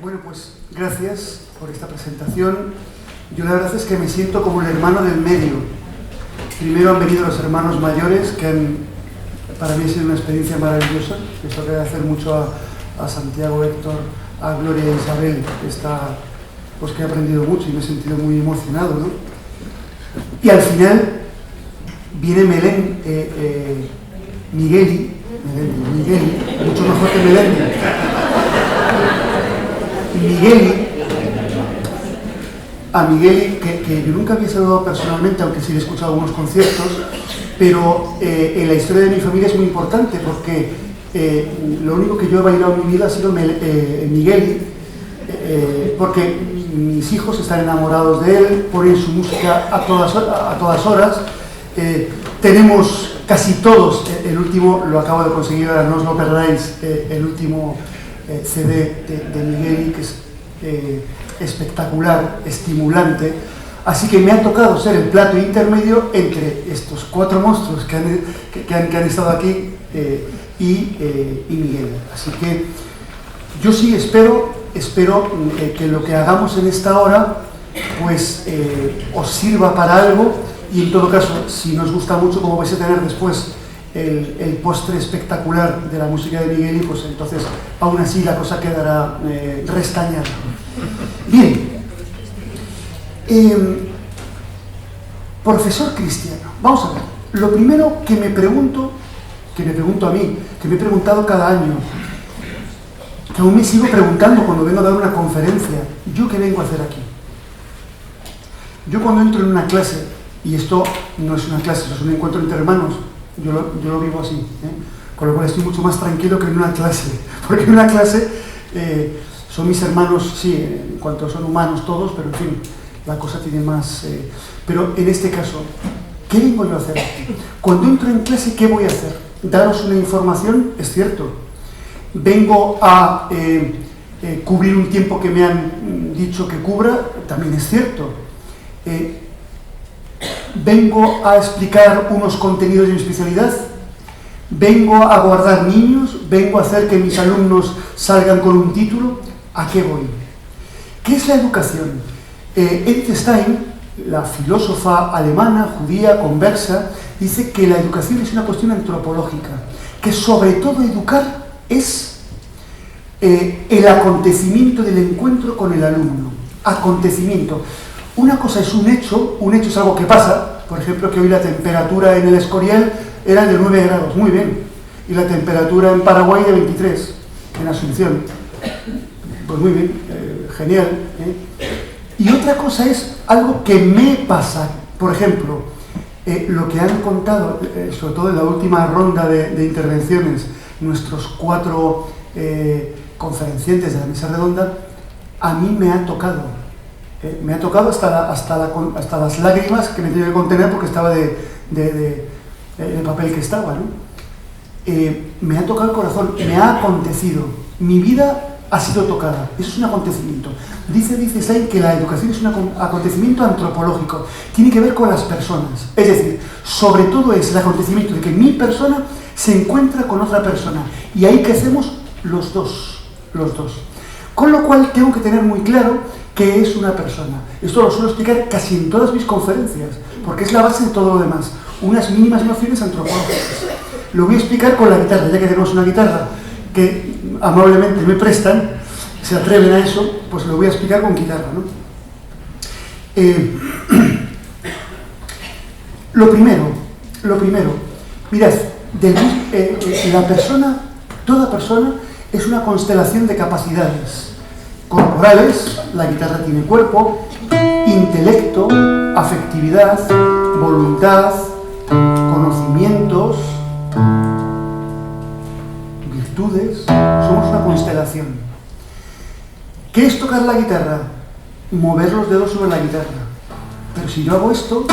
Bueno, pues gracias por esta presentación. Yo la verdad es que me siento como el hermano del medio. Primero han venido los hermanos mayores, para mí ha sido una experiencia maravillosa. Eso agradecer mucho a Santiago, Héctor, a Gloria y Isabel, que he aprendido mucho y me he sentido muy emocionado, ¿no? Y al final viene Migueli, mucho mejor que Melendi. A Migueli, que yo nunca había saludado personalmente, aunque sí le he escuchado algunos conciertos, pero en la historia de mi familia es muy importante porque lo único que yo he bailado en mi vida ha sido Migueli, porque mis hijos están enamorados de él, ponen su música a todas horas. Tenemos casi todos, el último lo acabo de conseguir, ahora no os lo perdáis, el último CD de Migueli, que es espectacular, estimulante. Así que me ha tocado ser el plato intermedio entre estos cuatro monstruos que han estado aquí y Miguel. Así que yo sí espero que lo que hagamos en esta hora pues os sirva para algo, y en todo caso, si nos gusta mucho, como vais a tener después el postre espectacular de la música de Migueli, pues entonces aún así la cosa quedará restañada. Bien, profesor Cristiano, vamos a ver. Lo primero que me pregunto a mí, que me he preguntado cada año, que aún me sigo preguntando cuando vengo a dar una conferencia, ¿yo qué vengo a hacer aquí? Yo cuando entro en una clase, y esto no es una clase, esto es un encuentro entre hermanos, yo lo vivo así, con lo cual estoy mucho más tranquilo que en una clase, porque en una clase son mis hermanos, sí, en cuanto son humanos todos, pero en fin, la cosa tiene más... pero en este caso, ¿qué vengo yo a hacer aquí? Cuando entro en clase, ¿qué voy a hacer? Daros una información, es cierto. Vengo a cubrir un tiempo que me han dicho que cubra, también es cierto. Vengo a explicar unos contenidos de mi especialidad. Vengo a guardar niños. Vengo a hacer que mis alumnos salgan con un título. ¿A qué voy? ¿Qué es la educación? Edith Stein, la filósofa alemana, judía, conversa, dice que la educación es una cuestión antropológica, que sobre todo educar es el acontecimiento del encuentro con el alumno. Acontecimiento. Una cosa es un hecho es algo que pasa, por ejemplo, que hoy la temperatura en el Escorial era de 9 grados, muy bien, y la temperatura en Paraguay de 23, en Asunción. Pues muy bien, genial. Y otra cosa es algo que me pasa, por ejemplo, lo que han contado, sobre todo en la última ronda de intervenciones, nuestros 4 conferenciantes de la mesa redonda, a mí me ha tocado. Me ha tocado hasta las lágrimas que me tenía que contener porque estaba del papel que estaba, ¿no? Me ha tocado el corazón, me ha acontecido. Mi vida ha sido tocada. Eso es un acontecimiento. Dice Stein que la educación es un acontecimiento antropológico. Tiene que ver con las personas. Es decir, sobre todo es el acontecimiento de que mi persona se encuentra con otra persona. Y ahí crecemos los dos. Con lo cual tengo que tener muy claro qué es una persona. Esto lo suelo explicar casi en todas mis conferencias, porque es la base de todo lo demás. Unas mínimas nociones antropológicas. Lo voy a explicar con la guitarra, ya que tenemos una guitarra que amablemente me prestan, se atreven a eso, pues lo voy a explicar con guitarra, ¿no? Lo primero, mirad, la persona, toda persona es una constelación de capacidades corporales. La guitarra tiene cuerpo, intelecto, afectividad, voluntad, conocimientos, virtudes. Somos una constelación. ¿Qué es tocar la guitarra? Mover los dedos sobre la guitarra. Pero si yo hago esto,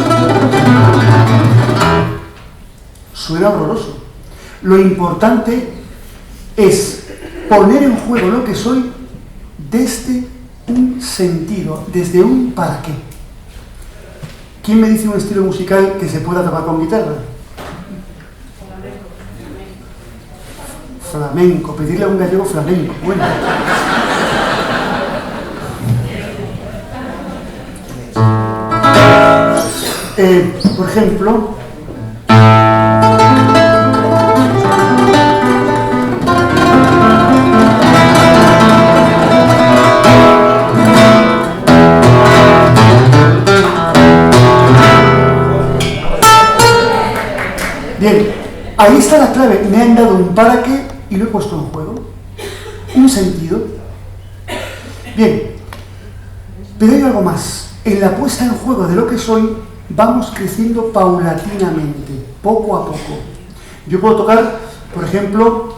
suena horroroso. Lo importante es poner en juego lo que soy desde un sentido, desde un para qué. ¿Quién me dice un estilo musical que se pueda tocar con guitarra? Flamenco. Pedirle a un gallego flamenco. Bueno. Por ejemplo, bien, ahí está la clave. Me han dado un para qué y lo he puesto en juego. Un sentido. Bien, pero hay algo más. En la puesta en juego de lo que soy, vamos creciendo paulatinamente, poco a poco. Yo puedo tocar, por ejemplo,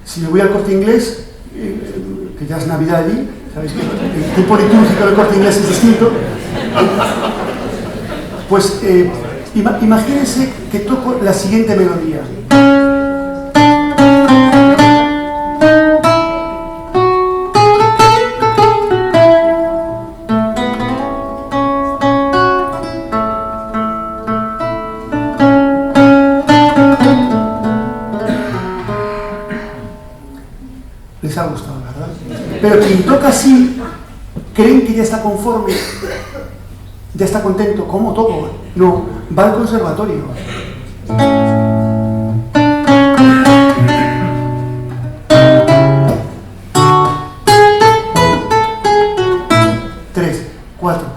si me voy al Corte Inglés, que ya es Navidad allí, ¿sabéis que el tiempo litúrgico del Corte Inglés es distinto? Pues imagínense que toco la siguiente melodía. Les ha gustado, ¿verdad? Pero quien toca así, creen que ya está conforme, ya está contento. ¿Cómo toco? No, va al conservatorio. Tres, cuatro.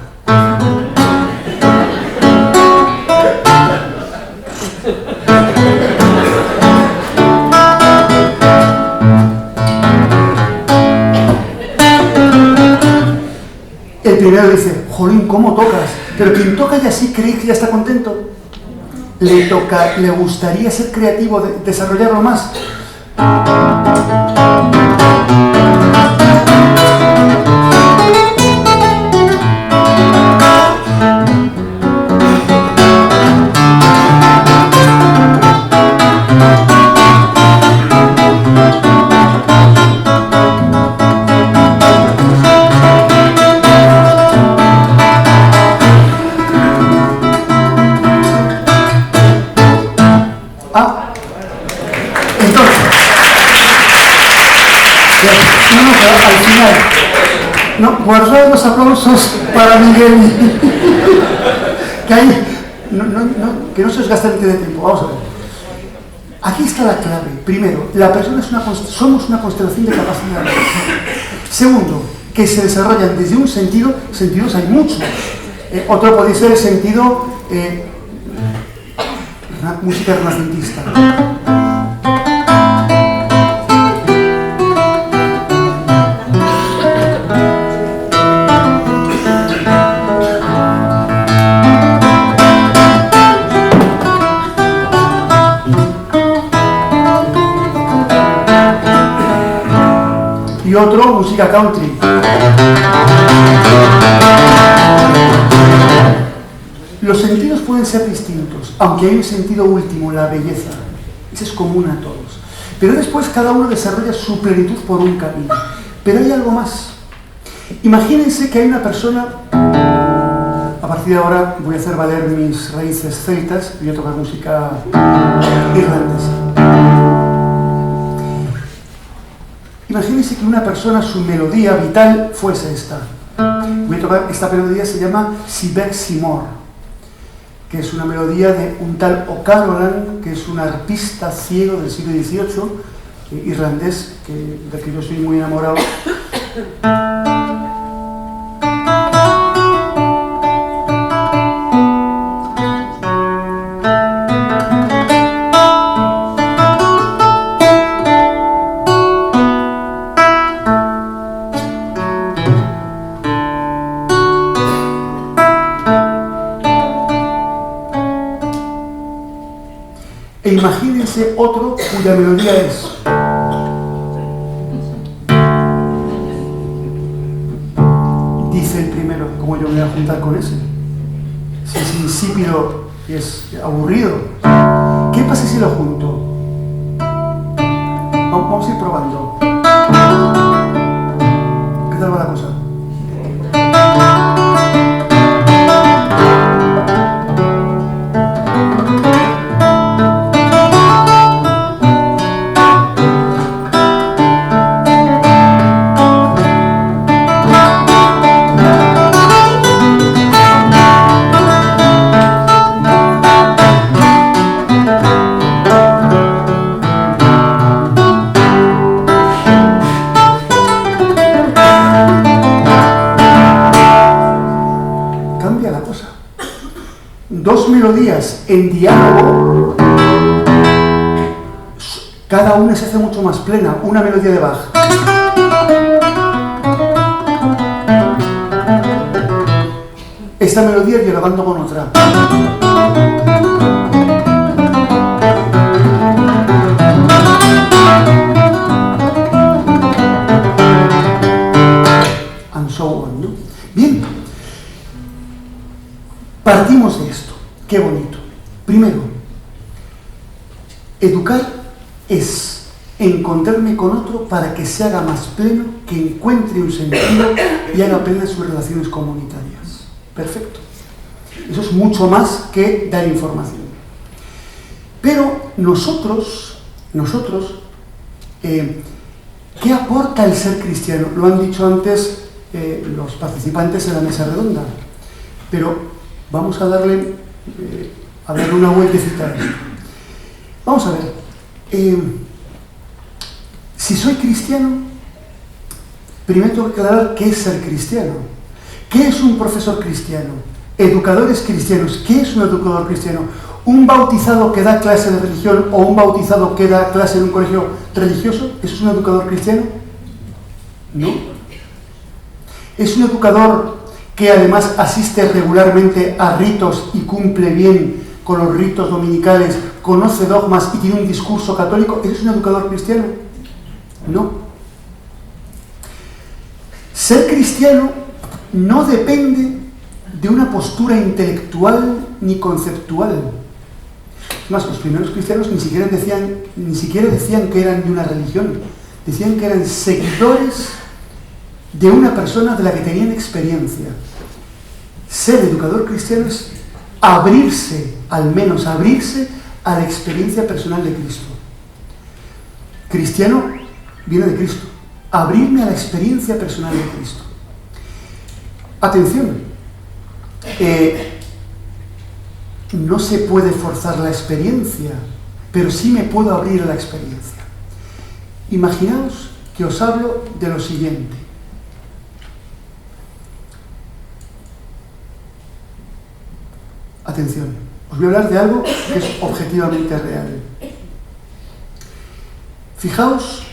El primero dice, jolín, ¿cómo tocas? Pero quien toca ya sí cree que ya está contento. Le gustaría ser creativo, desarrollarlo más. Al final, no, guardad los aplausos para Miguel. Que no se os gaste de tiempo. Vamos a ver. Aquí está la clave. Primero, la persona somos una constelación de capacidades. Segundo, que se desarrollan desde un sentido. Sentidos hay muchos. Otro puede ser el sentido música renacentista. Y otro, música country. Los sentidos pueden ser distintos, aunque hay un sentido último, la belleza. Ese es común a todos. Pero después cada uno desarrolla su plenitud por un camino. Pero hay algo más. Imagínense que hay una persona... A partir de ahora voy a hacer valer mis raíces celtas y voy a tocar música irlandesa. Imagínense que una persona, su melodía vital fuese esta. Voy a tocar, esta melodía se llama Siber Simor, que es una melodía de un tal O'Callaghan, que es un arpista ciego del siglo XVIII, irlandés, del que yo estoy muy enamorado. E imagínense otro cuya melodía es... Dice el primero, ¿cómo yo me voy a juntar con ese? Si es insípido y es aburrido. ¿Qué pasa si lo junto? Vamos a ir probando. ¿Qué tal va la cosa? melodías en diálogo, cada una se hace mucho más plena. Una melodía de Bach. Esta melodía dialogando con otra. And so on, ¿no? Bien. Partimos de esto. Qué bonito. Primero, educar es encontrarme con otro para que se haga más pleno, que encuentre un sentido y haga plenas sus relaciones comunitarias. Perfecto. Eso es mucho más que dar información. Pero nosotros, ¿qué aporta el ser cristiano? Lo han dicho antes los participantes en la mesa redonda. Pero vamos a darle una vueltecita a esto. Vamos a ver. Si soy cristiano, primero tengo que aclarar qué es ser cristiano. ¿Qué es un profesor cristiano? Educadores cristianos. ¿Qué es un educador cristiano? ¿Un bautizado que da clase de religión o un bautizado que da clase en un colegio religioso? ¿Eso es un educador cristiano? No. ¿Es un educador que además asiste regularmente a ritos y cumple bien con los ritos dominicales, conoce dogmas y tiene un discurso católico? ¿Eso es un educador cristiano? No. Ser cristiano no depende de una postura intelectual ni conceptual. Es más, los primeros cristianos ni siquiera decían que eran de una religión, decían que eran seguidores de una persona de la que tenían experiencia. Ser educador cristiano es abrirse, al menos abrirse a la experiencia personal de Cristo. Cristiano viene de Cristo. Abrirme a la experiencia personal de Cristo. Atención, no se puede forzar la experiencia, pero sí me puedo abrir a la experiencia. Imaginaos que os hablo de lo siguiente. Atención, os voy a hablar de algo que es objetivamente real. Fijaos,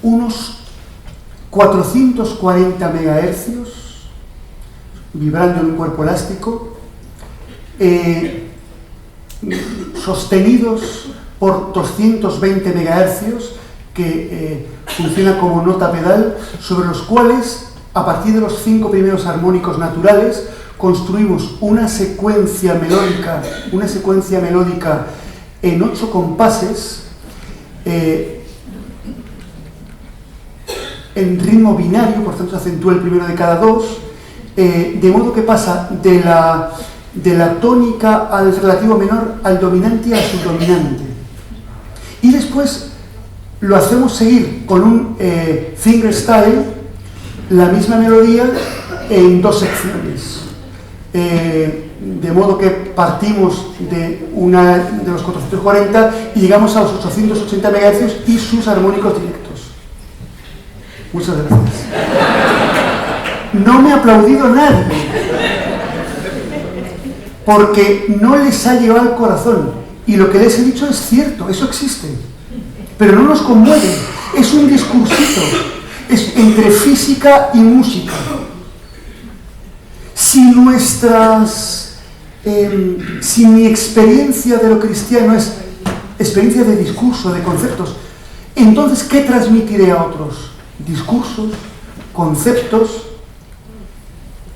unos 440 megahercios vibrando en un cuerpo elástico, sostenidos por 220 megahercios que funciona como nota pedal, sobre los cuales, a partir de los 5 primeros armónicos naturales, construimos una secuencia melódica en 8 compases, en ritmo binario, por tanto se acentúa el primero de cada dos, de modo que pasa de la tónica al relativo menor al dominante y al subdominante. Y después lo hacemos seguir con un fingerstyle, la misma melodía en 2 secciones. De modo que partimos de los 440 y llegamos a los 880 MHz y sus armónicos directos. Muchas gracias. No me ha aplaudido nadie, porque no les ha llegado al corazón. Y lo que les he dicho es cierto, eso existe. Pero no nos conmueve, es un discursito, es entre física y música. Si mi experiencia de lo cristiano es experiencia de discurso, de conceptos, entonces ¿qué transmitiré a otros? Discursos, conceptos,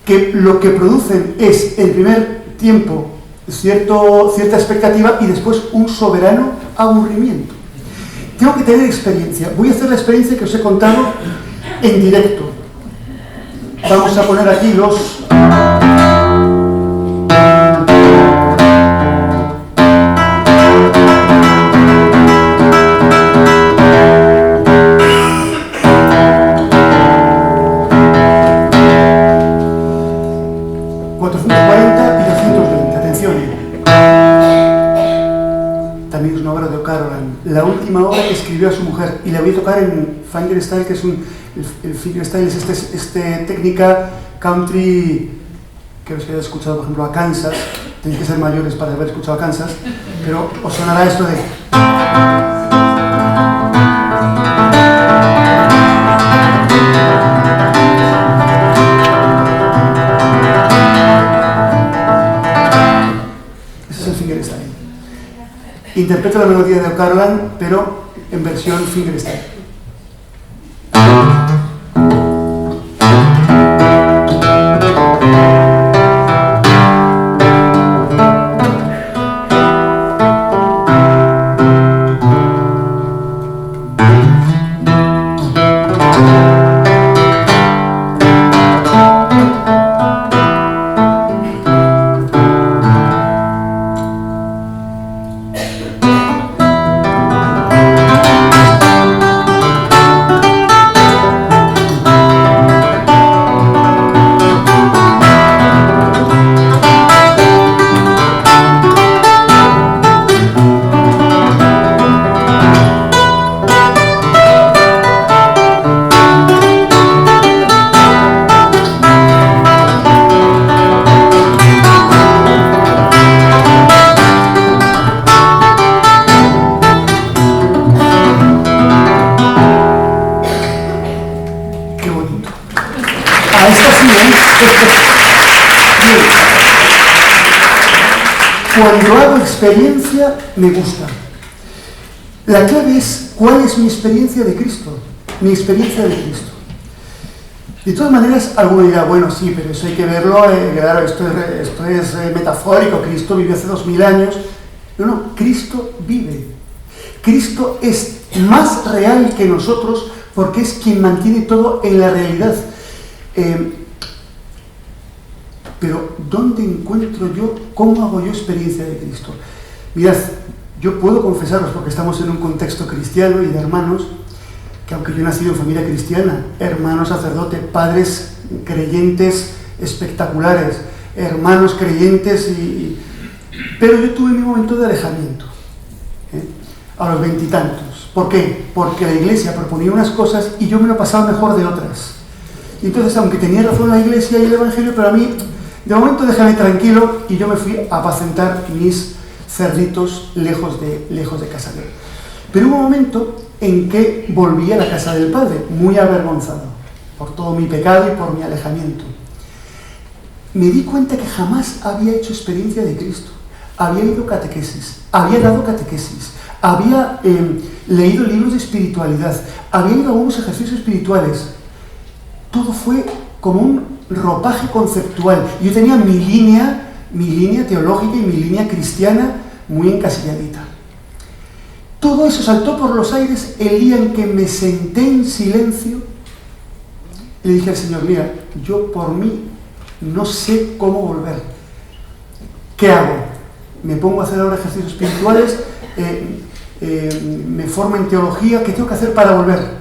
que lo que producen es, el primer tiempo, cierta expectativa y después un soberano aburrimiento. Tengo que tener experiencia. Voy a hacer la experiencia que os he contado en directo. Vamos a poner aquí los... La última obra que escribió a su mujer, y la voy a tocar en fingerstyle, que es el fingerstyle es esta técnica country que os hayáis escuchado, por ejemplo, a Kansas. Tenéis que ser mayores para haber escuchado a Kansas, pero os sonará esto de... Ese es el fingerstyle. Interpreto la melodía de O'Carolan, pero en versión fingerstyle. Cuando hago experiencia, me gusta. La clave es, ¿cuál es mi experiencia de Cristo? Mi experiencia de Cristo. De todas maneras, alguno dirá, bueno, sí, pero eso hay que verlo, claro, esto es metafórico, Cristo vivió hace 2000 años. No, Cristo vive. Cristo es más real que nosotros porque es quien mantiene todo en la realidad. Pero, ¿dónde encuentro yo, cómo hago yo experiencia de Cristo? Mirad, yo puedo confesaros, porque estamos en un contexto cristiano y de hermanos, que aunque yo he nacido en familia cristiana, hermanos sacerdotes, padres creyentes espectaculares, hermanos creyentes, pero yo tuve mi momento de alejamiento, a los 20 y tantos. ¿Por qué? Porque la iglesia proponía unas cosas y yo me lo pasaba mejor de otras. Y entonces, aunque tenía razón la iglesia y el evangelio, pero a mí, de momento déjame tranquilo, y yo me fui a apacentar mis cerditos lejos de casa de él. Pero hubo un momento en que volví a la casa del Padre, muy avergonzado, por todo mi pecado y por mi alejamiento. Me di cuenta que jamás había hecho experiencia de Cristo. Había ido catequesis, había dado catequesis, había leído libros de espiritualidad, había ido a algunos ejercicios espirituales. Todo fue como un ropaje conceptual. Yo tenía mi línea teológica y mi línea cristiana muy encasilladita. Todo eso saltó por los aires el día en que me senté en silencio y le dije al Señor, mira, yo por mí no sé cómo volver. ¿Qué hago? ¿Me pongo a hacer ahora ejercicios espirituales? ¿Me formo en teología? ¿Qué tengo que hacer para volver?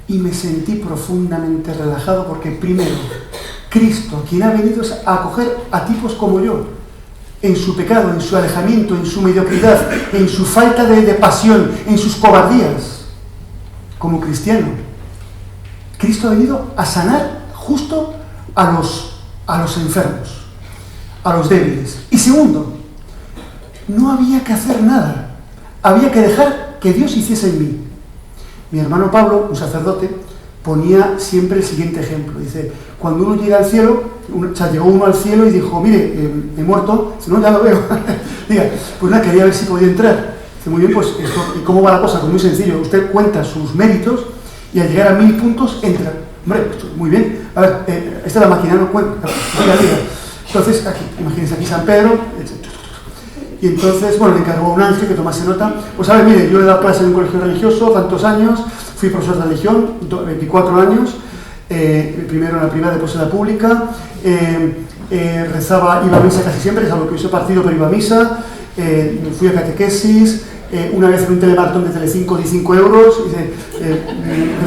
Y me sentí profundamente relajado porque, primero, Cristo, quien ha venido a acoger a tipos como yo, en su pecado, en su alejamiento, en su mediocridad, en su falta de pasión, en sus cobardías, como cristiano. Cristo ha venido a sanar justo a los enfermos, a los débiles. Y segundo, no había que hacer nada, había que dejar que Dios hiciese en mí. Mi hermano Pablo, un sacerdote, ponía siempre el siguiente ejemplo. Dice, cuando uno llega al cielo, llegó uno al cielo y dijo, mire, he muerto. Dice, no, ya lo veo. Diga, pues nada, quería ver si podía entrar. Dice, muy bien, pues, ¿y cómo va la cosa? Pues muy sencillo, usted cuenta sus méritos y al llegar a 1000 puntos, entra. Hombre, pues, muy bien. A ver, esta es la máquina, no cuenta. Diga. Entonces, aquí, imagínense aquí San Pedro, y entonces, bueno, le encargó a un ángel que tomase nota. Pues a ver, mire, yo he dado clase en un colegio religioso tantos años, fui profesor de religión, 24 años, primero en la privada, después en la pública, rezaba, iba a misa casi siempre, salvo que hubiese partido, pero iba a misa, fui a catequesis, una vez en un telemaratón de Telecinco di 5 euros,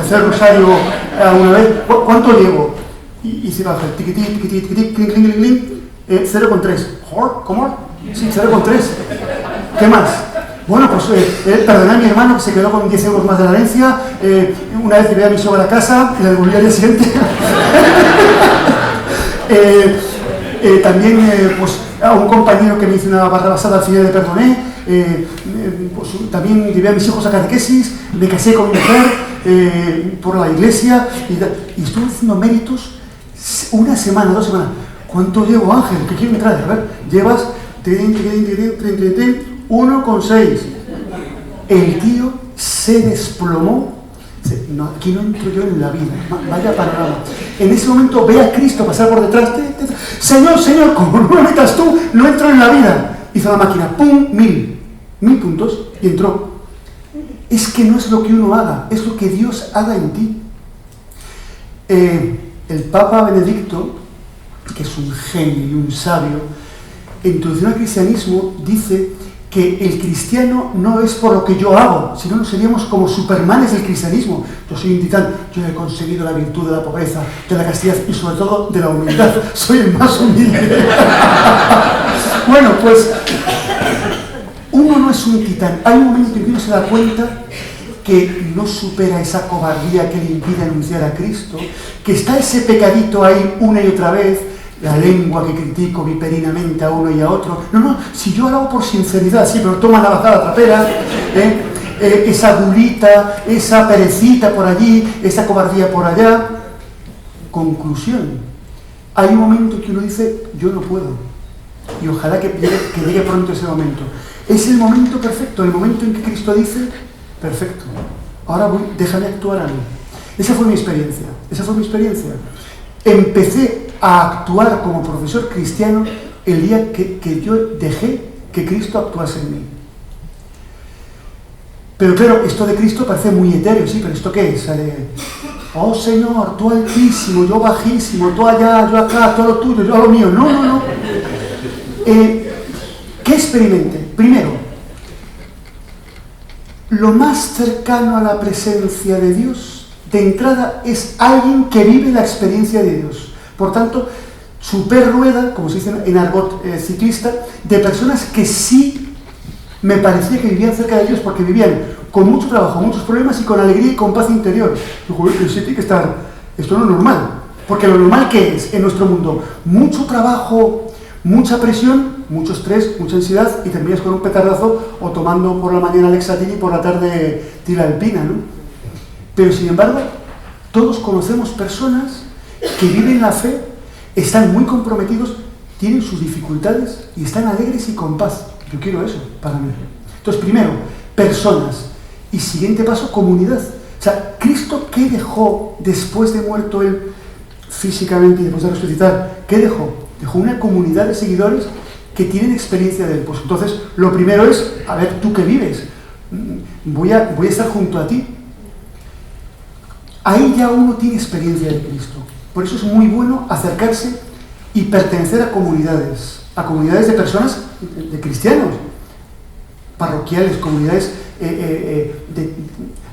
recé el rosario una vez, ¿cuánto llevo? Y se baja, tiquití, tiquití, tiquití, clink, clink, clink, 0,3. ¿Cómo? Sí, 0,3. ¿Qué más? Bueno, pues perdoné a mi hermano que se quedó con 10 euros más de la herencia. Una vez llevé a mi suegra a casa y la devolví al día siguiente. También pues, a un compañero que me hizo una barra basada al final le perdoné. Pues, también llevé a mis hijos a catequesis, me casé con mi mujer por la iglesia y estuve haciendo méritos una semana, 2 semanas. ¿Cuánto llevo, Ángel? ¿Qué me traes? A ver, llevas 1,6. El tío se desplomó. No, aquí no entro yo en la vida. Vaya panorama. En ese momento ve a Cristo pasar por detrás. Señor, como no me metas tú, no entro en la vida. Hizo la máquina, ¡pum! 1000 puntos y entró. Es que no es lo que uno haga, es lo que Dios haga en ti. El Papa Benedicto, que es un genio y un sabio, en Introducción al Cristianismo dice que el cristiano no es por lo que yo hago, sino nos seríamos como supermanes del cristianismo. Yo soy un titán, yo he conseguido la virtud de la pobreza, de la castidad y sobre todo de la humildad. Soy el más humilde. Bueno, pues uno no es un titán. Hay un momento en que uno se da cuenta que no supera esa cobardía que le impide anunciar a Cristo, que está ese pecadito ahí una y otra vez, la lengua que critico viperinamente a uno y a otro. No, si yo lo hago por sinceridad, sí, pero toma la bajada trapera, esa gulita, esa perecita por allí, esa cobardía por allá. Conclusión, hay un momento en que uno dice, yo no puedo, y ojalá que llegue pronto ese momento. Es el momento perfecto, el momento en que Cristo dice, perfecto, ahora déjame actuar a mí. Esa fue mi experiencia. Empecé a actuar como profesor cristiano el día que yo dejé que Cristo actuase en mí. Pero claro, esto de Cristo parece muy etéreo, sí, pero ¿esto qué es? Oh Señor, tú altísimo, yo bajísimo, tú allá, yo acá, todo lo tuyo, yo lo mío. No. ¿Qué experimenté? Primero, lo más cercano a la presencia de Dios, de entrada, es alguien que vive la experiencia de Dios. Por tanto, super rueda, como se dice en argot ciclista, de personas que sí me parecía que vivían cerca de Dios, porque vivían con mucho trabajo, muchos problemas y con alegría y con paz interior. Sí tiene que estar, esto no es normal, porque lo normal ¿qué es en nuestro mundo? Mucho trabajo, mucha presión, mucho estrés, mucha ansiedad y terminas con un petardazo o tomando por la mañana Lexatin y por la tarde tilalpina, ¿no? Pero sin embargo, todos conocemos personas que viven la fe, están muy comprometidos, tienen sus dificultades y están alegres y con paz. Yo quiero eso para mí. Entonces, primero, personas. Y siguiente paso, comunidad. O sea, ¿Cristo qué dejó después de muerto Él físicamente y después de resucitar? ¿Qué dejó? Dejó una comunidad de seguidores que tienen experiencia de Él. Pues entonces, lo primero es, a ver, ¿tú qué vives? Voy a estar junto a ti. Ahí ya uno tiene experiencia de Cristo. Por eso es muy bueno acercarse y pertenecer a comunidades de personas, de cristianos, parroquiales, comunidades,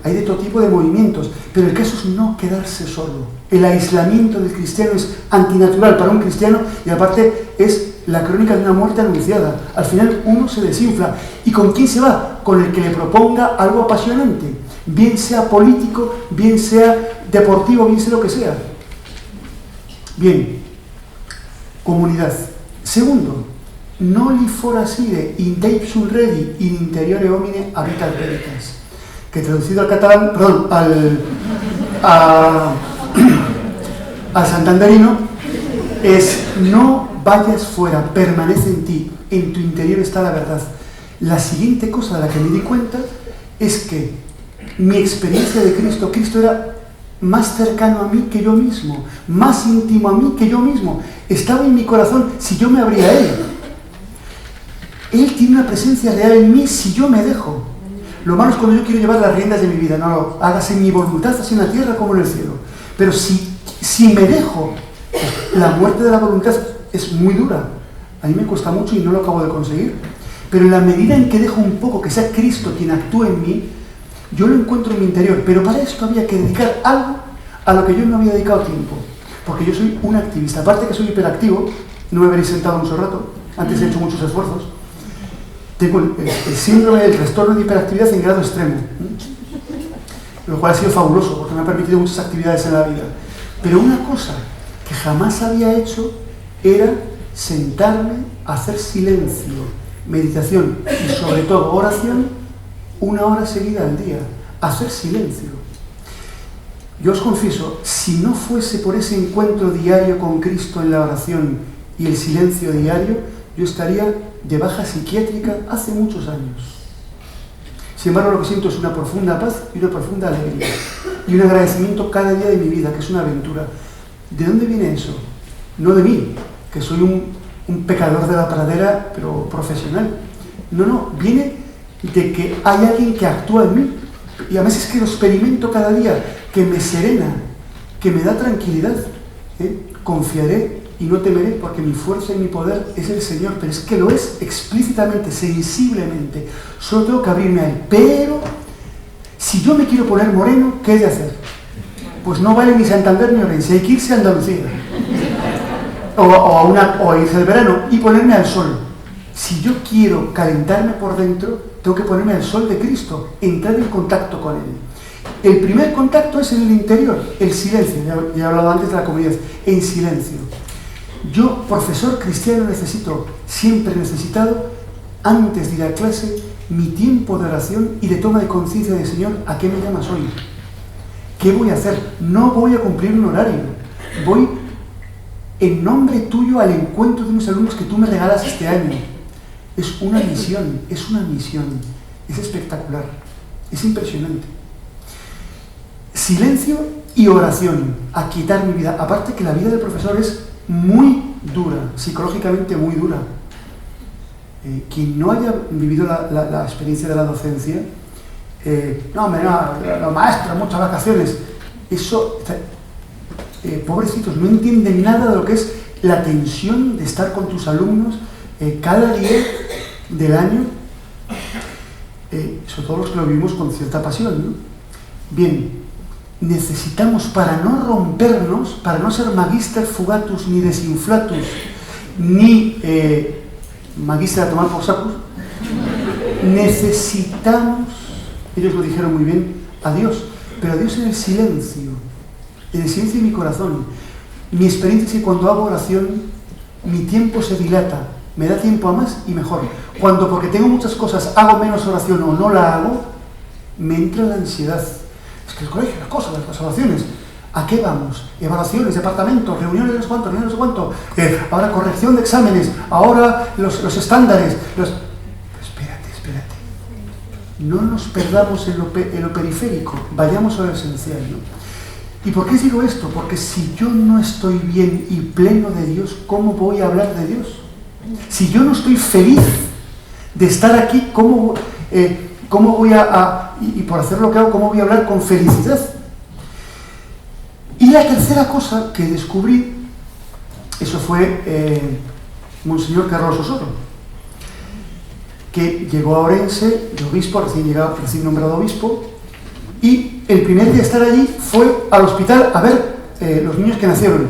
hay de todo tipo de movimientos, pero el caso es no quedarse solo. El aislamiento del cristiano es antinatural para un cristiano y aparte es la crónica de una muerte anunciada. Al final uno se desinfla. ¿Y con quién se va? Con el que le proponga algo apasionante, bien sea político, bien sea deportivo, bien sea lo que sea. Bien, comunidad. Segundo, noli forasire in deipsum redi in interiore homine habitat veritas, que traducido al catalán, perdón, al santanderino es: no vayas fuera, permanece en ti, en tu interior está la verdad. La siguiente cosa de la que me di cuenta es que mi experiencia de Cristo era más cercano a mí que yo mismo, más íntimo a mí que yo mismo. Estaba en mi corazón si yo me abría a Él. Él tiene una presencia real en mí si yo me dejo. Lo malo es cuando yo quiero llevar las riendas de mi vida. No, hágase mi voluntad, así en la tierra como en el cielo. Pero si me dejo, la muerte de la voluntad es muy dura. A mí me cuesta mucho y no lo acabo de conseguir. Pero en la medida en que dejo un poco que sea Cristo quien actúe en mí, yo lo encuentro en mi interior. Pero para esto había que dedicar algo a lo que yo no había dedicado tiempo. Porque yo soy un activista. Aparte que soy hiperactivo, no me habréis sentado mucho rato, antes he hecho muchos esfuerzos. Tengo el síndrome del trastorno de hiperactividad en grado extremo, lo cual ha sido fabuloso porque me ha permitido muchas actividades en la vida. Pero una cosa que jamás había hecho era sentarme, hacer silencio, meditación y sobre todo oración 1 hora seguida al día. Hacer silencio. Yo os confieso, si no fuese por ese encuentro diario con Cristo en la oración y el silencio diario, yo estaría de baja psiquiátrica hace muchos años. Sin embargo, lo que siento es una profunda paz y una profunda alegría. Y un agradecimiento cada día de mi vida, que es una aventura. ¿De dónde viene eso? No de mí, que soy un pecador de la pradera, pero profesional. No, viene de que hay alguien que actúa en mí. Y a veces es que lo experimento cada día, que me serena, que me da tranquilidad. Confiaré y no temeré, porque mi fuerza y mi poder es el Señor. Pero es que lo es explícitamente, sensiblemente. Solo tengo que abrirme a Él. Pero, si yo me quiero poner moreno, ¿qué he de hacer? Pues no vale ni Santander ni Orense, hay que irse a Andalucía. O a irse de verano y ponerme al sol. Si yo quiero calentarme por dentro, tengo que ponerme al sol de Cristo, entrar en contacto con Él. El primer contacto es en el interior, el silencio. Ya he hablado antes de la comunidad, en silencio. Yo, profesor cristiano, siempre he necesitado, antes de ir a clase, mi tiempo de oración y de toma de conciencia de Señor, ¿a qué me llamas hoy? ¿Qué voy a hacer? No voy a cumplir un horario. Voy en nombre tuyo al encuentro de unos alumnos que tú me regalas este año. Es una misión, es espectacular, es impresionante. Silencio y oración, a quitar mi vida. Aparte que la vida del profesor es muy dura, psicológicamente muy dura. Quien no haya vivido la experiencia de la docencia, los maestros, muchas vacaciones, eso, pobrecitos, no entienden nada de lo que es la tensión de estar con tus alumnos cada día del año, sobre todo los que lo vivimos con cierta pasión, ¿no? Bien, necesitamos, para no rompernos, para no ser magister fugatus, ni desinflatus, ni magister a tomar por sacos, necesitamos, ellos lo dijeron muy bien, a Dios, pero a Dios en el silencio de mi corazón. Mi experiencia es que cuando hago oración, mi tiempo se dilata, me da tiempo a más y mejor. Cuando, porque tengo muchas cosas, hago menos oración o no la hago, me entra la ansiedad. Es que el colegio, las cosas, las oraciones, ¿a qué vamos? Evaluaciones, departamentos, reuniones de no sé cuánto, reuniones de no sé cuánto, ahora corrección de exámenes, ahora los estándares, Espérate. No nos perdamos en lo periférico, vayamos a lo esencial, ¿no? ¿Y por qué digo esto? Porque si yo no estoy bien y pleno de Dios, ¿cómo voy a hablar de Dios? Si yo no estoy feliz de estar aquí, ¿cómo voy y por hacer lo que hago, cómo voy a hablar con felicidad? Y la tercera cosa que descubrí, eso fue Monseñor Carlos Osoro, que llegó a Orense, de obispo, recién nombrado obispo, y el primer día de estar allí fue al hospital a ver los niños que nacieron.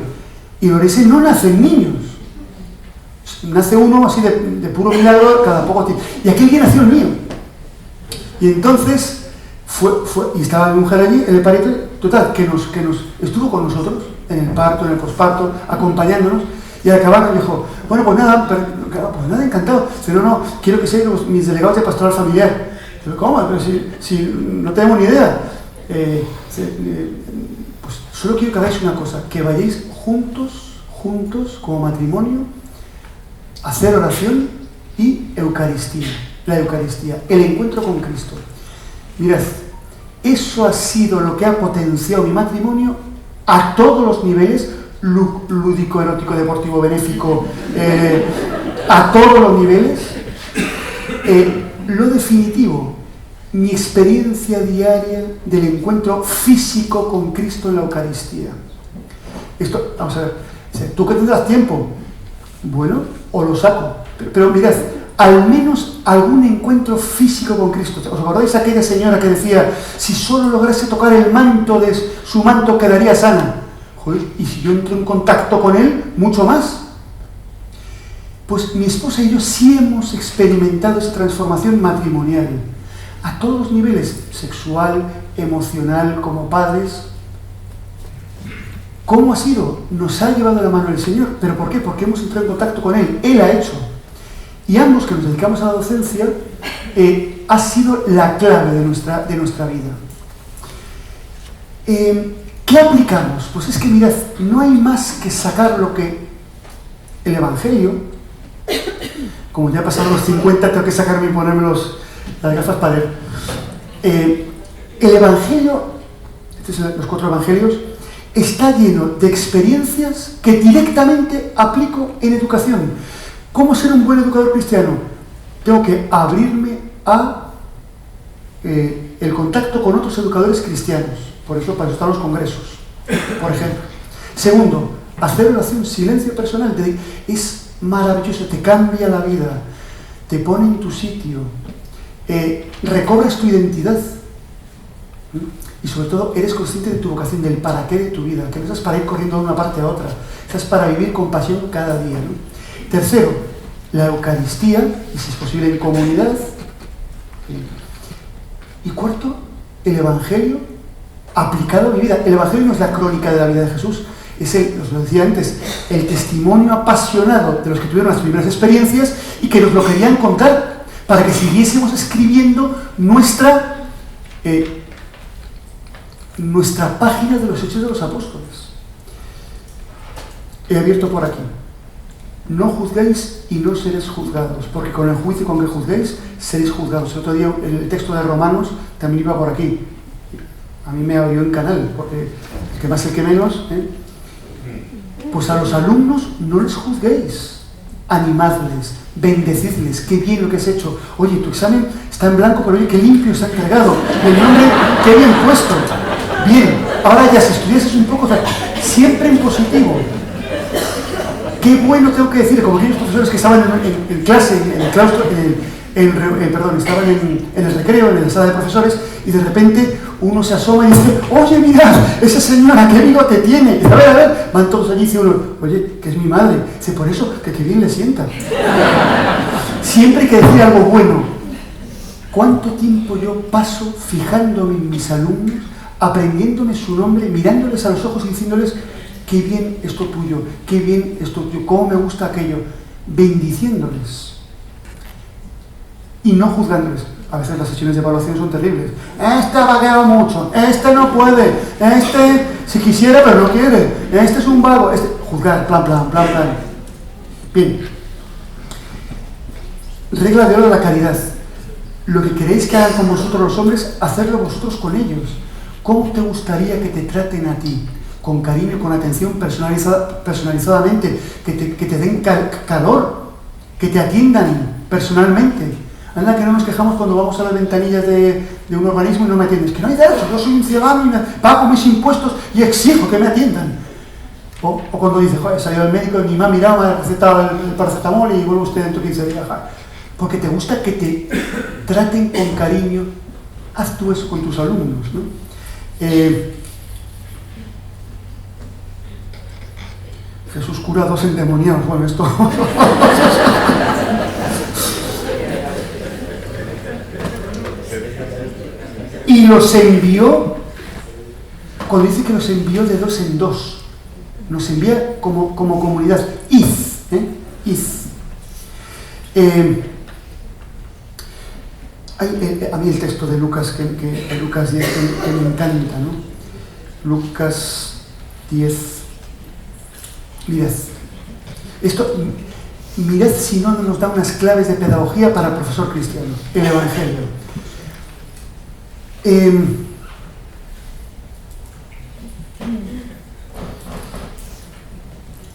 Y en Orense no nacen niños. Nace uno así de puro milagro cada poco tiempo. Y aquel día nació el mío. Y entonces y estaba mi mujer allí, en el parito, total, que nos estuvo con nosotros, en el parto, en el posparto, acompañándonos, y al acabar nos dijo, bueno, pues nada, encantado. Pero no, quiero que sean mis delegados de pastoral familiar. Pero ¿cómo? Pero si no tenemos ni idea. Pues solo quiero que hagáis una cosa, que vayáis juntos, como matrimonio, a hacer oración y Eucaristía. La Eucaristía, el encuentro con Cristo. Mirad, eso ha sido lo que ha potenciado mi matrimonio a todos los niveles, lúdico, erótico, deportivo, benéfico, a todos los niveles. Lo definitivo, mi experiencia diaria del encuentro físico con Cristo en la Eucaristía. Esto, vamos a ver, ¿tú que tendrás tiempo? Bueno, o lo saco, pero mirad, al menos algún encuentro físico con Cristo. ¿Os acordáis aquella señora que decía, si solo lograse tocar el manto de su manto quedaría sana? Joder, y si yo entro en contacto con Él, mucho más. Pues mi esposa y yo sí hemos experimentado esa transformación matrimonial, a todos los niveles, sexual, emocional, como padres. ¿Cómo ha sido? Nos ha llevado la mano el Señor. ¿Pero por qué? Porque hemos entrado en contacto con Él. Él ha hecho. Y ambos que nos dedicamos a la docencia, ha sido la clave de nuestra vida. ¿Qué aplicamos? Pues es que mirad, no hay más que sacar lo que el Evangelio, como ya pasaron los 50, tengo que sacarme y ponerme las gafas para leer. El Evangelio, estos son los 4 Evangelios, está lleno de experiencias que directamente aplico en educación. ¿Cómo ser un buen educador cristiano? Tengo que abrirme a el contacto con otros educadores cristianos. Por eso, para eso están los congresos, por ejemplo. Segundo, hacer oración, silencio personal. Es maravilloso, te cambia la vida, te pone en tu sitio, recobras tu identidad. Y sobre todo, eres consciente de tu vocación, del para qué de tu vida, que no estás para ir corriendo de una parte a otra, estás para vivir con pasión cada día, ¿no? Tercero, la Eucaristía, y si es posible en comunidad. Y cuarto, el Evangelio aplicado a mi vida. El Evangelio no es la crónica de la vida de Jesús, es os lo decía antes, el testimonio apasionado de los que tuvieron las primeras experiencias y que nos lo querían contar para que siguiésemos escribiendo nuestra página de los Hechos de los Apóstoles. He abierto por aquí. No juzguéis y no seréis juzgados, porque con el juicio con que juzguéis seréis juzgados. El otro día el texto de Romanos también iba por aquí. A mí me abrió en canal, porque el que más el que menos. Pues a los alumnos no les juzguéis, animadles, bendecidles, qué bien lo que has hecho. Oye, tu examen está en blanco, pero oye, qué limpio se ha entregado. El nombre, qué bien puesto. Bien, ahora ya si estudiases un poco, siempre en positivo. Qué bueno tengo que decir, como aquellos profesores que estaban en clase, en el claustro, estaban en el recreo, en la sala de profesores, y de repente uno se asoma y dice, oye, mira, esa señora, qué bigote tiene. Y a ver, van todos allí y dice uno, oye, que es mi madre. Dice, por eso, que bien le sienta. Siempre hay que decir algo bueno. ¿Cuánto tiempo yo paso fijándome en mis alumnos, aprendiéndome su nombre, mirándoles a los ojos y diciéndoles, qué bien esto tuyo, qué bien esto tuyo, cómo me gusta aquello, bendiciéndoles y no juzgándoles. A veces las sesiones de evaluación son terribles. Este ha vagueado mucho, este no puede, este si quisiera pero no quiere, este es un vago, juzgar, plan. Bien. Regla de oro de la caridad. Lo que queréis que hagan con vosotros los hombres, hacerlo vosotros con ellos. ¿Cómo te gustaría que te traten a ti? Con cariño, con atención personalizadamente, que te den calor, que te atiendan personalmente. Anda que no nos quejamos cuando vamos a las ventanillas de un organismo y no me atiendes. Que no hay derecho, yo soy un ciudadano y pago mis impuestos y exijo que me atiendan. O cuando dices, joder, salió el médico y ni me ha mirado, me ha recetado el paracetamol y vuelve usted dentro de 15 días. Porque te gusta que te traten con cariño. Haz tú eso con tus alumnos, ¿no? Jesús cura a 2 endemoniados. Bueno, esto... Y los envió, cuando dice que los envió de 2 en 2, nos envía como comunidad. Id. A mí el texto de Lucas, que Lucas 10, que me encanta, ¿no? Lucas 10. Mirad. Mirad si no nos da unas claves de pedagogía para el profesor cristiano. El Evangelio.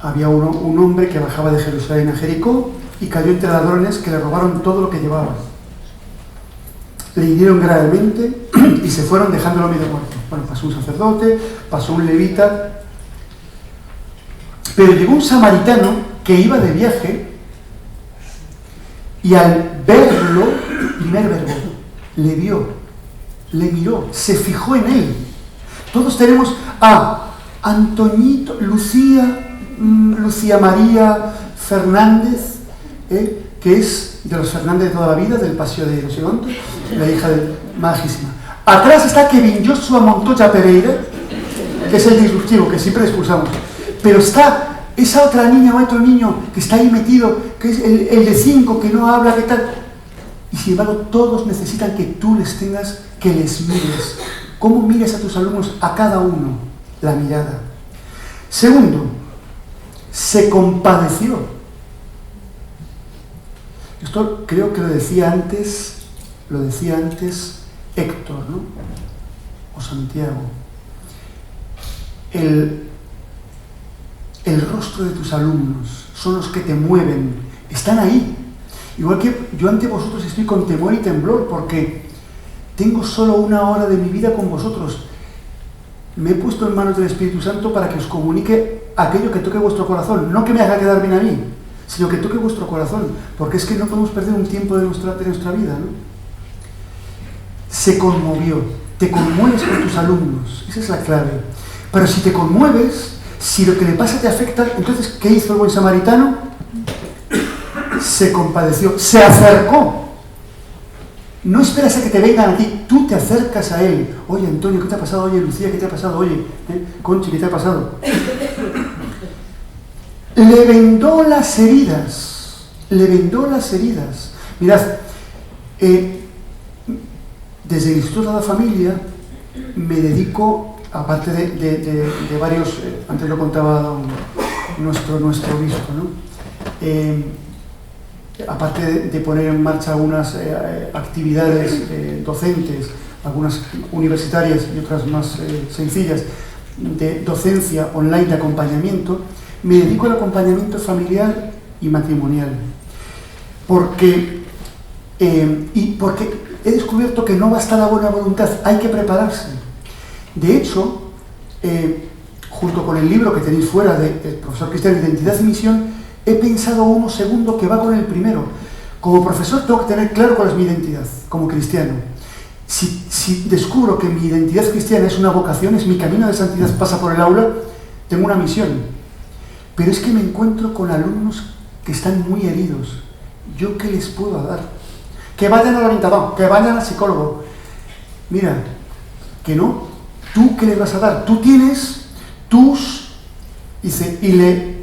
Había un hombre que bajaba de Jerusalén a Jericó y cayó entre ladrones que le robaron todo lo que llevaba. Le hirieron gravemente y se fueron dejándolo medio muerto. Bueno, pasó un sacerdote, pasó un levita, pero llegó un samaritano que iba de viaje y al verlo, primer verbo, le vio, le miró, se fijó en él. Todos tenemos a Antoñito, Lucía María Fernández, que es de los Fernández de toda la vida, del Paseo de no sé dónde, la hija de Majísima. Atrás está Kevin Joshua Montoya Pereira, que es el disruptivo, que siempre expulsamos. Pero está esa otra niña o otro niño que está ahí metido, que es el de 5, que no habla, que tal. Y sin embargo, todos necesitan que tú les tengas, que les mires. ¿Cómo miras a tus alumnos? A cada uno, la mirada. Segundo, se compadeció. Esto creo que lo decía antes Héctor, ¿no? O Santiago. El rostro de tus alumnos son los que te mueven, están ahí. Igual que yo ante vosotros estoy con temor y temblor porque tengo solo 1 hora de mi vida con vosotros. Me he puesto en manos del Espíritu Santo para que os comunique aquello que toque vuestro corazón, no que me haga quedar bien a mí, sino que toque vuestro corazón, porque es que no podemos perder un tiempo de nuestra vida, ¿no? Se conmovió, te conmueves con tus alumnos, esa es la clave. Pero si te conmueves, si lo que le pasa te afecta, entonces, ¿qué hizo el buen samaritano? Se compadeció, se acercó. No esperas a que te vengan a ti, tú te acercas a él. Oye, Antonio, ¿qué te ha pasado? Oye, Lucía, ¿qué te ha pasado? Oye, Conchi, ¿qué te ha pasado? Le vendó las heridas. Mirad, desde el Instituto de la Familia me dedico, aparte de varios, antes lo contaba nuestro obispo, ¿no? Aparte de poner en marcha algunas actividades docentes, algunas universitarias y otras más sencillas, de docencia online de acompañamiento, me dedico al acompañamiento familiar y matrimonial. Porque he descubierto que no basta la buena voluntad, hay que prepararse. De hecho, junto con el libro que tenéis fuera del profesor Cristiano, Identidad y Misión, he pensado uno segundo que va con el primero. Como profesor tengo que tener claro cuál es mi identidad, como cristiano. Si descubro que mi identidad cristiana es una vocación, es mi camino de santidad, pasa por el aula, tengo una misión. Pero es que me encuentro con alumnos que están muy heridos. ¿Yo qué les puedo dar? Que vayan al orientador, que vayan al psicólogo. Mira, que no. ¿Tú qué les vas a dar? Tú tienes tus... Dice, y le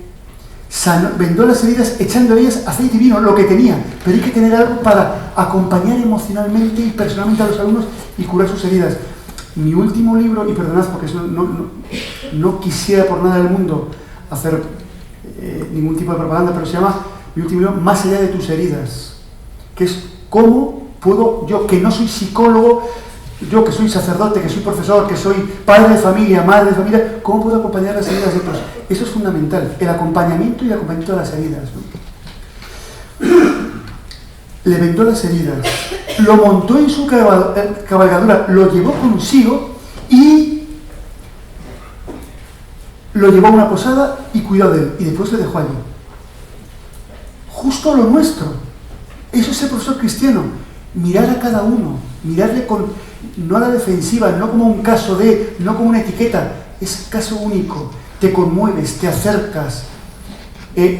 vendó las heridas echando de ellas aceite y vino, lo que tenía. Pero hay que tener algo para acompañar emocionalmente y personalmente a los alumnos y curar sus heridas. Mi último libro, y perdonad porque eso no quisiera por nada del mundo hacer ningún tipo de propaganda, pero se llama, mi último libro, Más allá de tus heridas, que es cómo puedo, yo que no soy psicólogo, yo que soy sacerdote, que soy profesor, que soy padre de familia, madre de familia, ¿cómo puedo acompañar las heridas de otros? Eso es fundamental, el acompañamiento y el acompañamiento de las heridas, ¿no? Le vendó las heridas, lo montó en su cabalgadura, lo llevó consigo y lo llevó a una posada y cuidó de él, y después le dejó allí. Justo lo nuestro. Eso es el profesor cristiano. Mirar a cada uno, mirarle no a la defensiva, no como un caso de, no como una etiqueta, es caso único. Te conmueves, te acercas,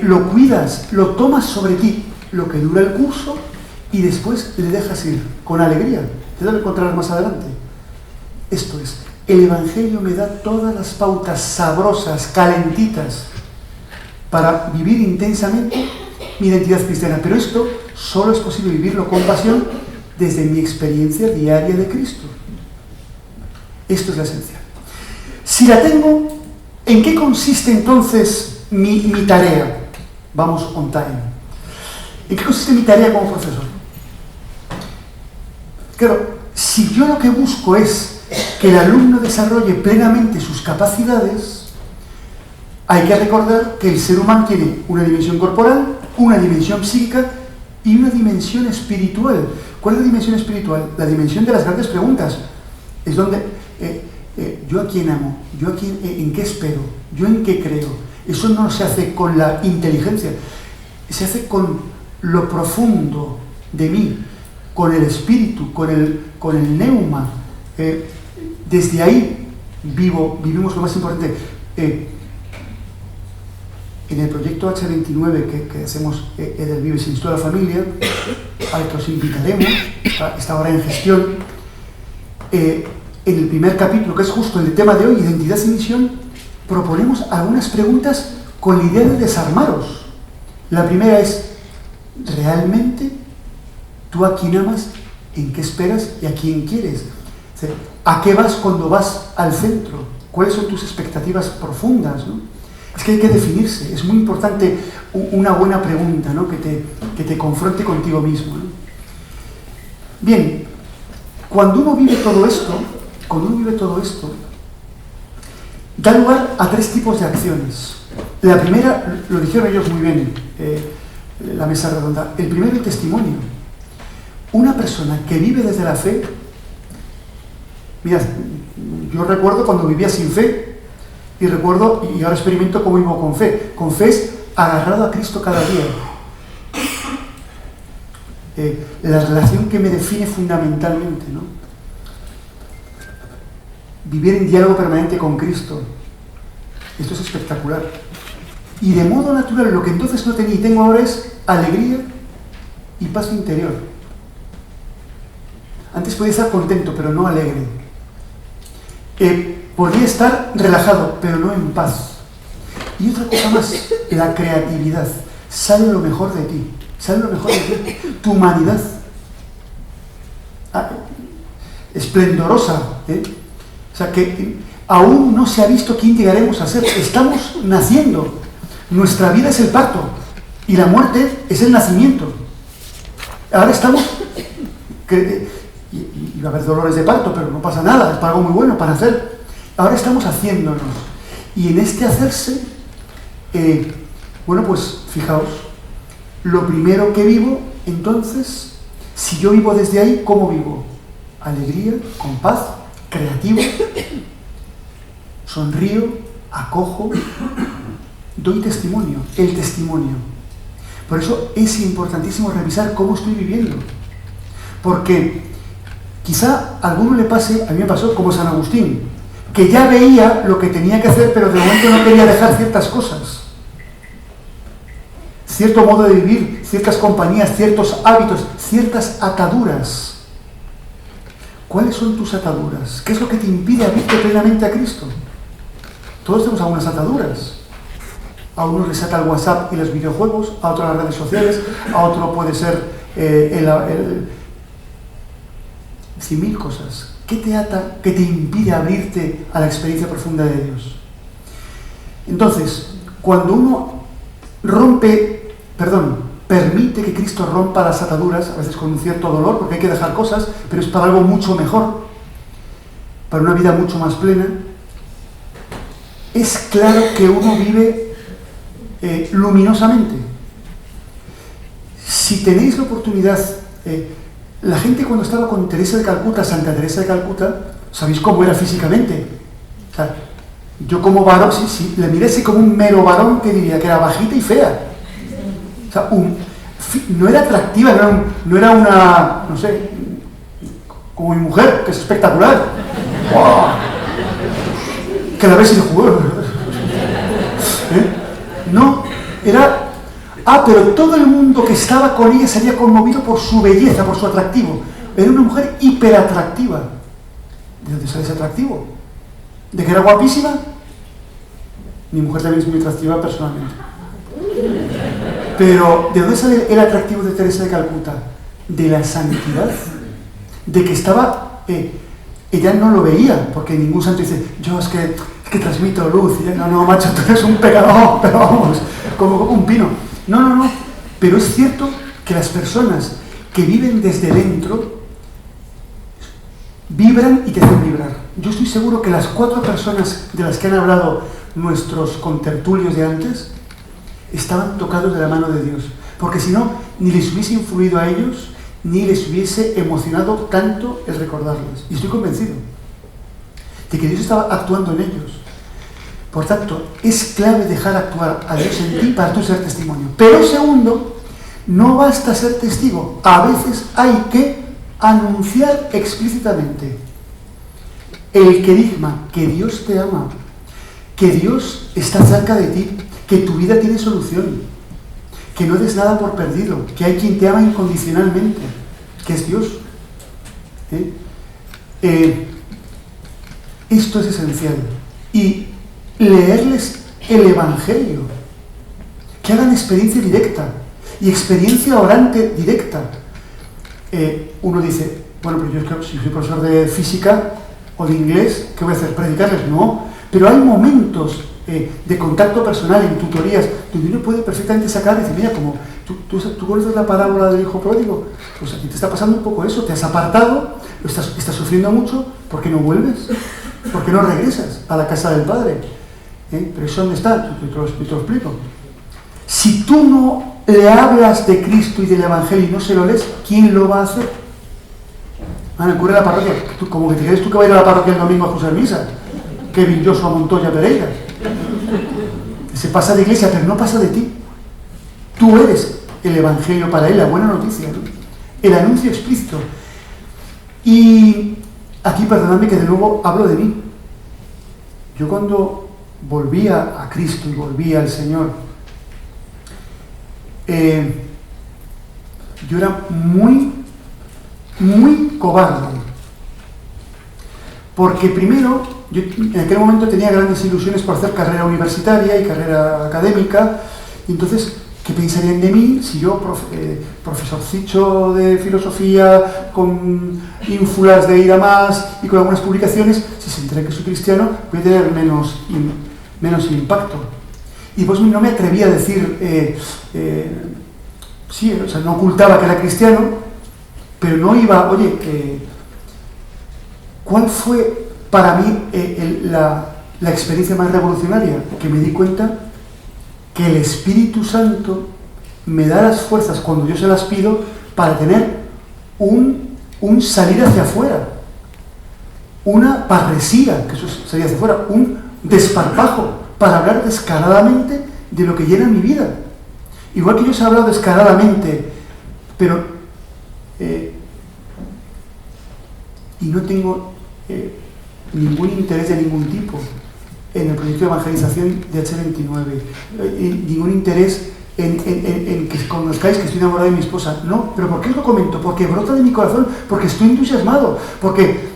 lo cuidas, lo tomas sobre ti, lo que dura el curso, y después le dejas ir, con alegría. Te lo encontrarás más adelante. Esto es, el Evangelio me da todas las pautas sabrosas, calentitas, para vivir intensamente mi identidad cristiana. Pero esto solo es posible vivirlo con pasión desde mi experiencia diaria de Cristo. Esto es la esencia. Si la tengo, ¿en qué consiste entonces mi tarea? Vamos on time. ¿En qué consiste mi tarea como profesor? Claro, si yo lo que busco es que el alumno desarrolle plenamente sus capacidades, hay que recordar que el ser humano tiene una dimensión corporal, una dimensión psíquica y una dimensión espiritual. ¿Cuál es la dimensión espiritual? La dimensión de las grandes preguntas. Es donde yo a quién amo, yo a quién, en qué espero, yo en qué creo. Eso no se hace con la inteligencia, se hace con lo profundo de mí, con el espíritu, con el neuma. Desde ahí vivimos lo más importante. En el proyecto H29 que hacemos Edelvives Instituto de la Familia, al que os invitaremos, está ahora en gestión, en el primer capítulo, que es justo el tema de hoy, identidad y misión, proponemos algunas preguntas con la idea de desarmaros. La primera es, ¿realmente tú a quién amas, en qué esperas y a quién quieres? ¿A qué vas cuando vas al centro? ¿Cuáles son tus expectativas profundas, ¿no? Es que hay que definirse. Es muy importante una buena pregunta, ¿no? que te confronte contigo mismo, ¿no? Bien, cuando uno vive todo esto, da lugar a 3 tipos de acciones. La primera, lo dijeron ellos muy bien, la mesa redonda. El primero, el testimonio. Una persona que vive desde la fe. Mira, yo recuerdo cuando vivía sin fe, y ahora experimento cómo vivo con fe. Con fe es agarrado a Cristo cada día. La relación que me define fundamentalmente, ¿no? Vivir en diálogo permanente con Cristo. Esto es espectacular. Y de modo natural, lo que entonces no tenía y tengo ahora es alegría y paz interior. Antes podía estar contento, pero no alegre. Podría estar relajado, pero no en paz. Y otra cosa más, la creatividad. Sale lo mejor de ti. Tu humanidad. Esplendorosa. O sea, que aún no se ha visto quién llegaremos a ser. Estamos naciendo. Nuestra vida es el parto. Y la muerte es el nacimiento. Ahora estamos... Y va a haber dolores de parto, pero no pasa nada, es para algo muy bueno, para hacer. Ahora estamos haciéndonos. Y en este hacerse, bueno, pues fijaos, lo primero que vivo, entonces, si yo vivo desde ahí, ¿cómo vivo? Alegría, con paz, creativo, sonrío, acojo, doy testimonio, el testimonio. Por eso es importantísimo revisar cómo estoy viviendo. Porque quizá a alguno le pase, a mí me pasó como San Agustín, que ya veía lo que tenía que hacer, pero de momento no quería dejar ciertas cosas. Cierto modo de vivir, ciertas compañías, ciertos hábitos, ciertas ataduras. ¿Cuáles son tus ataduras? ¿Qué es lo que te impide abrirte plenamente a Cristo? Todos tenemos algunas ataduras. A unos les ata el WhatsApp y los videojuegos, a otros las redes sociales, a otro puede ser cien mil cosas. ¿Qué te ata? ¿Qué te impide abrirte a la experiencia profunda de Dios? Entonces, cuando uno permite que Cristo rompa las ataduras, a veces con un cierto dolor, porque hay que dejar cosas, pero es para algo mucho mejor, para una vida mucho más plena, es claro que uno vive luminosamente. Si tenéis la oportunidad, la gente cuando estaba con Teresa de Calcuta, Santa Teresa de Calcuta, ¿sabéis cómo era físicamente? O sea, yo como varón, si le mirase como un mero varón, ¿qué diría? Que era bajita y fea. O sea, no era atractiva, no era una, no sé, como mi mujer, que es espectacular. ¡Wow! Que la ves y dices, no, era... pero todo el mundo que estaba con ella se había conmovido por su belleza, por su atractivo. Era una mujer hiperatractiva. ¿De dónde sale ese atractivo? ¿De que era guapísima? Mi mujer también es muy atractiva personalmente. Pero, ¿de dónde sale el atractivo de Teresa de Calcuta? De la santidad. De que estaba... ella no lo veía, porque ningún santo dice, yo es que transmito luz. Y ella, no, macho, tú eres un pecador, pero vamos, como un pino. No, pero es cierto que las personas que viven desde dentro vibran y te hacen vibrar. Yo estoy seguro que las 4 personas de las que han hablado nuestros contertulios de antes estaban tocados de la mano de Dios, porque si no, ni les hubiese influido a ellos, ni les hubiese emocionado tanto el recordarles. Y estoy convencido de que Dios estaba actuando en ellos. Por tanto, es clave dejar actuar a Dios en ti para tú ser testimonio. Pero segundo, no basta ser testigo. A veces hay que anunciar explícitamente el querigma, que Dios te ama, que Dios está cerca de ti, que tu vida tiene solución, que no des nada por perdido, que hay quien te ama incondicionalmente, que es Dios. Esto es esencial. Y leerles el Evangelio, que hagan experiencia directa y experiencia orante directa. Uno dice, bueno, pero yo si soy profesor de física o de inglés, ¿qué voy a hacer? ¿Predicarles? No, pero hay momentos de contacto personal en tutorías donde uno puede perfectamente sacar y decir, mira, como tú conoces la parábola del hijo pródigo, pues aquí te está pasando un poco eso, te has apartado, estás sufriendo mucho, ¿por qué no vuelves? ¿Por qué no regresas a la casa del Padre? Pero eso ¿dónde está? Yo te lo explico. Si tú no le hablas de Cristo y del Evangelio y no se lo lees, ¿quién lo va a hacer? En el cura de la parroquia, como que te crees tú que va a ir a la parroquia el domingo a escuchar misa. Kevin Joshua Montoya Pereira. Se pasa de iglesia, pero no pasa de ti. Tú eres el Evangelio para él, la buena noticia, ¿no? El anuncio explícito. Y aquí, perdonadme que de nuevo hablo de mí. Yo cuando volvía a Cristo y volvía al Señor, yo era muy cobarde. Porque primero, yo en aquel momento tenía grandes ilusiones por hacer carrera universitaria y carrera académica, y entonces, ¿qué pensarían de mí si yo, profesorcicho de filosofía, con ínfulas de ir a más y con algunas publicaciones, si se entera que soy cristiano, voy a tener menos impacto? Y pues no me atrevía a decir, sí, o sea, no ocultaba que era cristiano, pero no iba, oye, ¿cuál fue para mí la experiencia más revolucionaria? Que me di cuenta que el Espíritu Santo me da las fuerzas cuando yo se las pido para tener un salir hacia afuera, una parresía, que eso es salir hacia afuera, un desparpajo, para hablar descaradamente de lo que llena mi vida. Igual que yo os he hablado descaradamente, pero y no tengo ningún interés de ningún tipo en el proyecto de evangelización de H29, ningún interés en que conozcáis que estoy enamorado de mi esposa. No, pero ¿por qué os lo comento? Porque brota de mi corazón, porque estoy entusiasmado, porque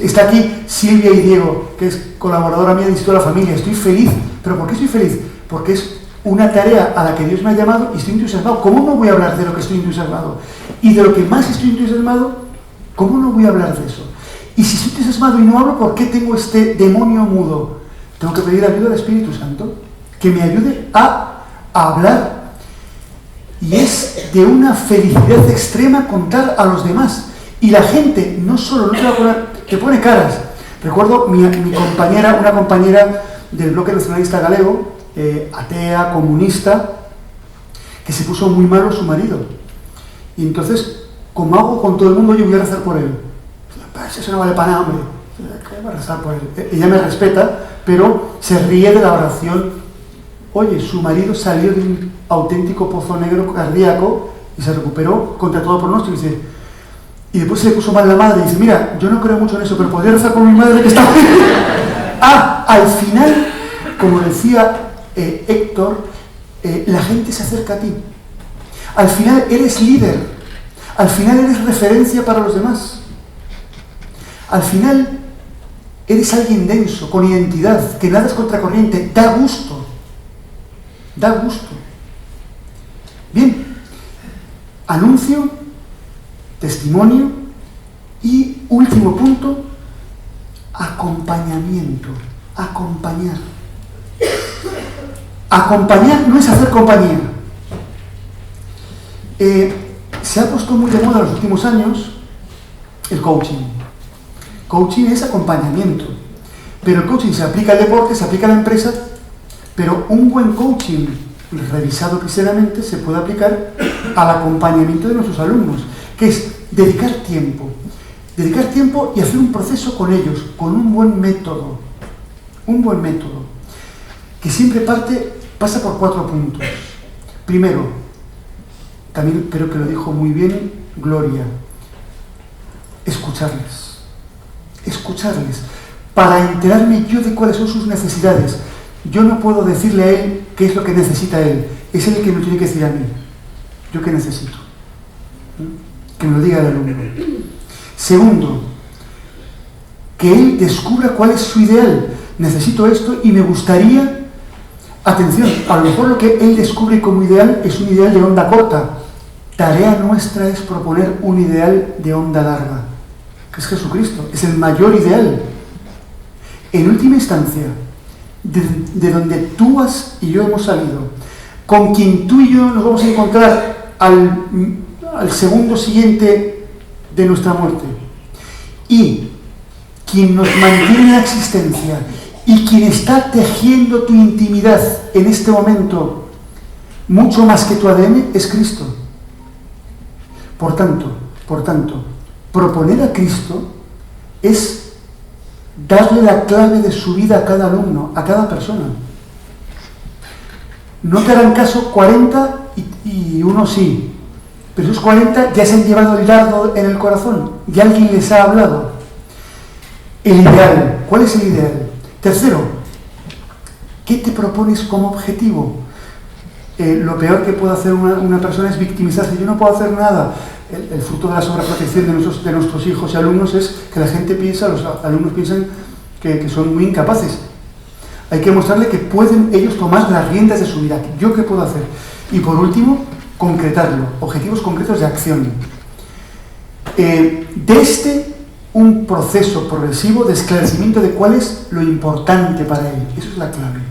está aquí Silvia y Diego, que es colaboradora mía de Instituto de la Familia. Estoy feliz. ¿Pero por qué estoy feliz? Porque es una tarea a la que Dios me ha llamado y estoy entusiasmado. ¿Cómo no voy a hablar de lo que estoy entusiasmado? Y de lo que más estoy entusiasmado, ¿cómo no voy a hablar de eso? Y si estoy entusiasmado y no hablo, ¿por qué tengo este demonio mudo? Tengo que pedir ayuda al Espíritu Santo, que me ayude a hablar. Y es de una felicidad extrema contar a los demás. Y la gente no solo no te va a poner, te pone caras. Recuerdo mi compañera, una compañera del bloque nacionalista galego, atea, comunista, que se puso muy malo su marido. Y entonces, como hago con todo el mundo, yo voy a rezar por él. Eso no vale para nada, hombre. ¿Qué va a rezar por él? Ella me respeta, pero se ríe de la oración. Oye, su marido salió de un auténtico pozo negro cardíaco y se recuperó contra todo pronóstico. Y después se le puso mal la madre y dice, mira, yo no creo mucho en eso, pero podría rezar por mi madre que está bien. Al final, como decía Héctor, la gente se acerca a ti. Al final eres líder. Al final eres referencia para los demás. Al final eres alguien denso, con identidad, que nada es contracorriente. Da gusto. Da gusto. Bien. Anuncio, testimonio y último punto, acompañamiento. Acompañar. Acompañar no es hacer compañía. Se ha puesto muy de moda en los últimos años el coaching. Coaching es acompañamiento. Pero el coaching se aplica al deporte, se aplica a la empresa, pero un buen coaching revisado cristianamente se puede aplicar al acompañamiento de nuestros alumnos, que es dedicar tiempo y hacer un proceso con ellos, con un buen método, que siempre pasa por 4 puntos. Primero, también creo que lo dijo muy bien Gloria, escucharles, para enterarme yo de cuáles son sus necesidades. Yo no puedo decirle a él qué es lo que necesita él, es él el que me tiene que decir a mí, yo qué necesito, que me lo diga el alumno. Segundo, que él descubra cuál es su ideal. Necesito esto y me gustaría, atención, a lo mejor lo que él descubre como ideal es un ideal de onda corta. Tarea nuestra es proponer un ideal de onda larga, que es Jesucristo, es el mayor ideal. En última instancia, de donde tú y yo hemos salido, con quien tú y yo nos vamos a encontrar al segundo siguiente de nuestra muerte, y quien nos mantiene en la existencia y quien está tejiendo tu intimidad en este momento mucho más que tu ADN es Cristo. Por tanto, proponer a Cristo es darle la clave de su vida a cada alumno, a cada persona. No te harán caso 40 y uno sí, pero esos 40 ya se han llevado el dardo en el corazón y alguien les ha hablado. El ideal, ¿cuál es el ideal? Tercero, ¿qué te propones como objetivo? Lo peor que puede hacer una persona es victimizarse. Yo no puedo hacer nada. El fruto de la sobreprotección de nuestros hijos y alumnos es que la gente piensa, los alumnos piensan que son muy incapaces. Hay que mostrarle que pueden ellos tomar las riendas de su vida. ¿Yo qué puedo hacer? Y por último, concretarlo. Objetivos concretos de acción. Desde un proceso progresivo de esclarecimiento de cuál es lo importante para él. Eso es la clave.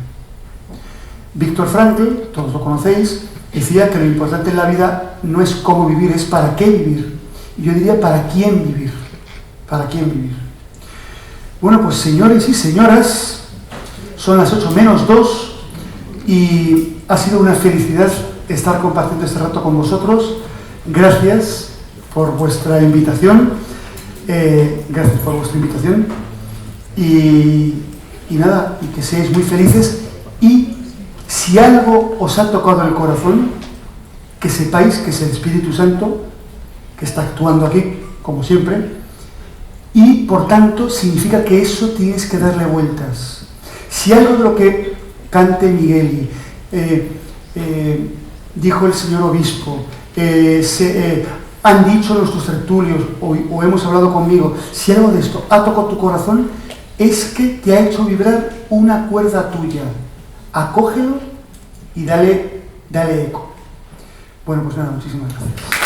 Víctor Frankl, todos lo conocéis, decía que lo importante en la vida no es cómo vivir, es para qué vivir. Y yo diría para quién vivir. ¿Para quién vivir? Bueno, pues señores y señoras, son las 8:02 y ha sido una felicidad estar compartiendo este rato con vosotros. Gracias por vuestra invitación. Y nada, y que seáis muy felices. Y si algo os ha tocado el corazón, que sepáis que es el Espíritu Santo que está actuando aquí, como siempre, y por tanto significa que eso tienes que darle vueltas. Si algo de lo que cante Miguel, dijo el señor obispo, han dicho nuestros tertulios o hemos hablado conmigo, si algo de esto ha tocado tu corazón, es que te ha hecho vibrar una cuerda tuya. Acógelo y dale eco. Bueno, pues nada, muchísimas gracias.